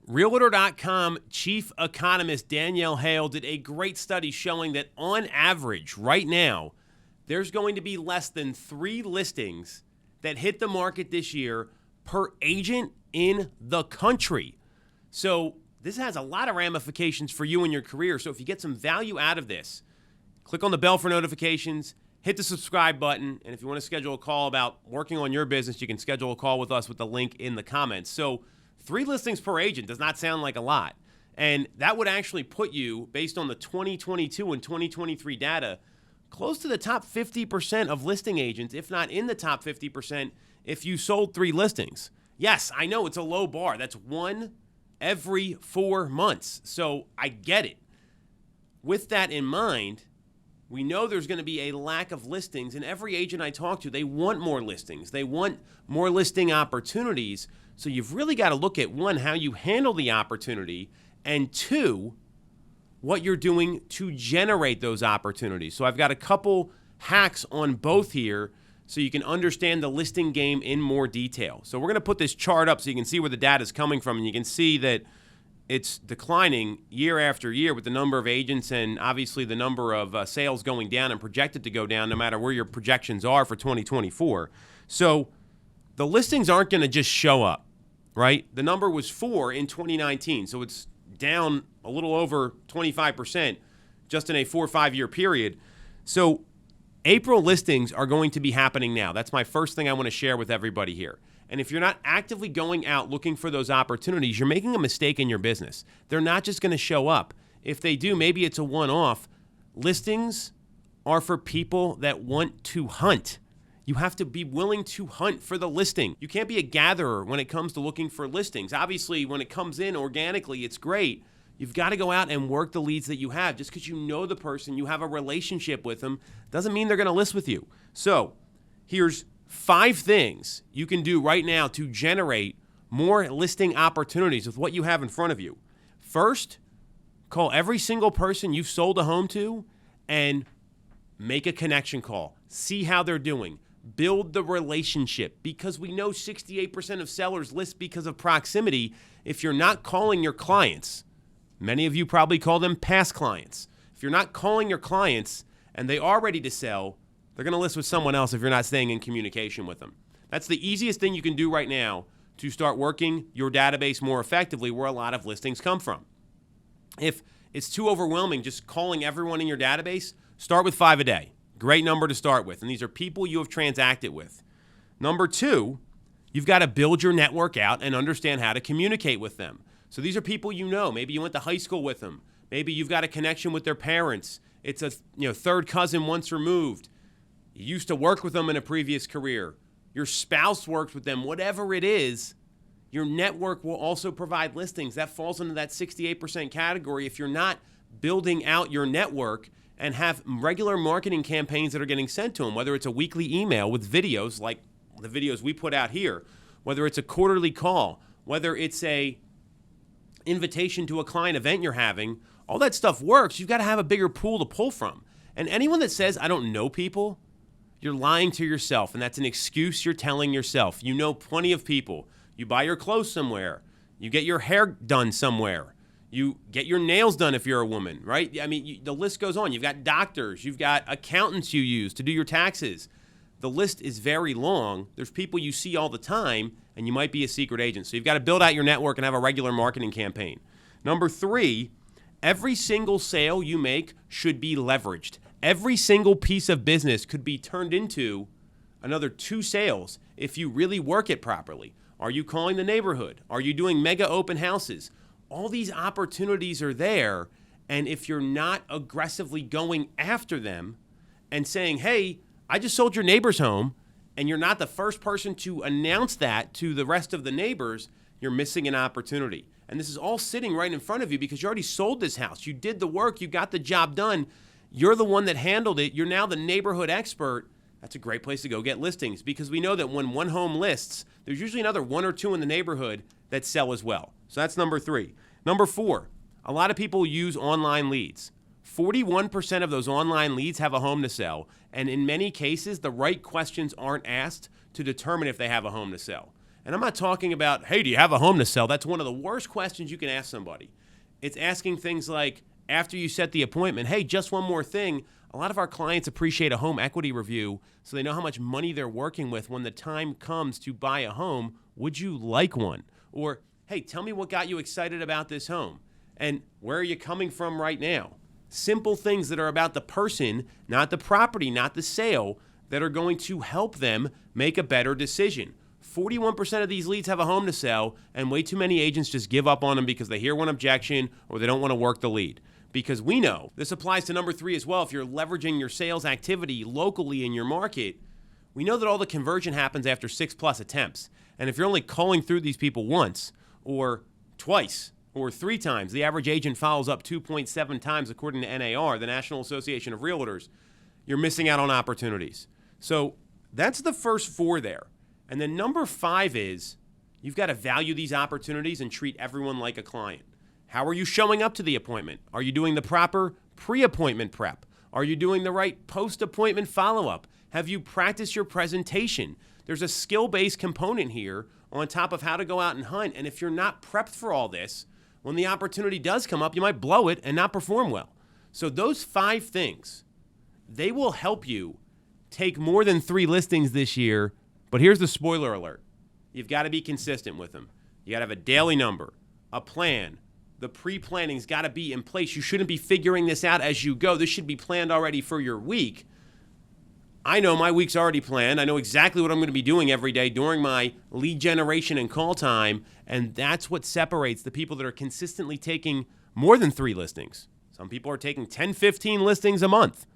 Realtor.com chief economist Danielle Hale did a great study showing that on average, right now, there's going to be less than 3 listings that hit the market this year per agent in the country. So this has a lot of ramifications for you and your career. So if you get some value out of this, click on the bell for notifications, hit the subscribe button, and if you want to schedule a call about working on your business, you can schedule a call with us with the link in the comments. So 3 listings per agent does not sound like a lot. And that would actually put you, based on the 2022 and 2023 data, close to the top 50% of listing agents, if not in the top 50%, if you sold 3 listings. Yes, I know it's a low bar. That's 1 every 4 months. So I get it. With that in mind, we know there's going to be a lack of listings, and every agent I talk to, they want more listings. They want more listing opportunities. So you've really got to look at, 1, how you handle the opportunity, and 2, what you're doing to generate those opportunities. So I've got a couple hacks on both here so you can understand the listing game in more detail. So we're going to put this chart up so you can see where the data is coming from, and you can see that it's declining year after year with the number of agents and obviously the number of sales going down and projected to go down no matter where your projections are for 2024. So the listings aren't going to just show up, right? The number was 4 in 2019, so it's down a little over 25% just in a 4 or 5 year period. So April listings are going to be happening now. That's my first thing I want to share with everybody here. And if you're not actively going out looking for those opportunities, you're making a mistake in your business. They're not just going to show up. If they do, maybe it's a one-off. Listings are for people that want to hunt. You have to be willing to hunt for the listing. You can't be a gatherer when it comes to looking for listings. Obviously, when it comes in organically, it's great. You've got to go out and work the leads that you have. Just because you know the person, you have a relationship with them, doesn't mean they're going to list with you. So here's 5 things you can do right now to generate more listing opportunities with what you have in front of you. First, call every single person you've sold a home to and make a connection call. See how they're doing. Build the relationship, because we know 68% of sellers list because of proximity. If you're not calling your clients, many of you probably call them past clients. If you're not calling your clients and they are ready to sell, they're going to list with someone else if you're not staying in communication with them. That's the easiest thing you can do right now to start working your database more effectively, where a lot of listings come from. If it's too overwhelming just calling everyone in your database, start with 5 a day. Great number to start with. And these are people you have transacted with. Number 2, you've got to build your network out and understand how to communicate with them. So these are people you know. Maybe you went to high school with them. Maybe you've got a connection with their parents. It's a third cousin once removed. You used to work with them in a previous career. Your spouse worked with them. Whatever it is, your network will also provide listings. That falls into that 68% category. If you're not building out your network and have regular marketing campaigns that are getting sent to them, whether it's a weekly email with videos like the videos we put out here, whether it's a quarterly call, whether it's a invitation to a client event you're having, all that stuff works. You've got to have a bigger pool to pull from. And anyone that says, I don't know people, you're lying to yourself, and that's an excuse you're telling yourself. You know plenty of people. You buy your clothes somewhere. You get your hair done somewhere. You get your nails done if you're a woman, right? I mean, the list goes on. You've got doctors. You've got accountants you use to do your taxes. The list is very long. There's people you see all the time, and you might be a secret agent. So you've got to build out your network and have a regular marketing campaign. Number 3, every single sale you make should be leveraged. Every single piece of business could be turned into another 2 sales if you really work it properly. Are you calling the neighborhood? Are you doing mega open houses? All these opportunities are there, and if you're not aggressively going after them and saying, hey, I just sold your neighbor's home, and you're not the first person to announce that to the rest of the neighbors, you're missing an opportunity. And this is all sitting right in front of you because you already sold this house. You did the work. You got the job done. You're the one that handled it. You're now the neighborhood expert. That's a great place to go get listings, because we know that when one home lists, there's usually another 1 or 2 in the neighborhood that sell as well. So that's number 3. Number 4, a lot of people use online leads. 41% of those online leads have a home to sell, and in many cases, the right questions aren't asked to determine if they have a home to sell. And I'm not talking about, hey, do you have a home to sell? That's one of the worst questions you can ask somebody. It's asking things like, after you set the appointment, hey, just one more thing. A lot of our clients appreciate a home equity review so they know how much money they're working with when the time comes to buy a home. Would you like one? Or, hey, tell me what got you excited about this home. And where are you coming from right now? Simple things that are about the person, not the property, not the sale, that are going to help them make a better decision. 41% of these leads have a home to sell, and way too many agents just give up on them because they hear one objection or they don't want to work the lead. Because we know, this applies to number 3 as well, if you're leveraging your sales activity locally in your market, we know that all the conversion happens after 6+ attempts. And if you're only calling through these people once or twice or 3 times, the average agent follows up 2.7 times according to NAR, the National Association of Realtors, you're missing out on opportunities. So that's the first 4 there. And then number 5 is you've got to value these opportunities and treat everyone like a client. How are you showing up to the appointment? Are you doing the proper pre-appointment prep? Are you doing the right post-appointment follow-up? Have you practiced your presentation? There's a skill-based component here on top of how to go out and hunt. And if you're not prepped for all this, when the opportunity does come up, you might blow it and not perform well. So those 5 things, they will help you take more than 3 listings this year. But here's the spoiler alert. You've got to be consistent with them. You got to have a daily number, a plan. The pre-planning's got to be in place. You shouldn't be figuring this out as you go. This should be planned already for your week. I know my week's already planned. I know exactly what I'm going to be doing every day during my lead generation and call time, and that's what separates the people that are consistently taking more than 3 listings. Some people are taking 10, 15 listings a month.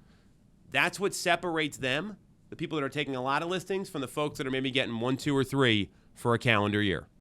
That's what separates them, the people that are taking a lot of listings, from the folks that are maybe getting 1, 2, or 3 for a calendar year.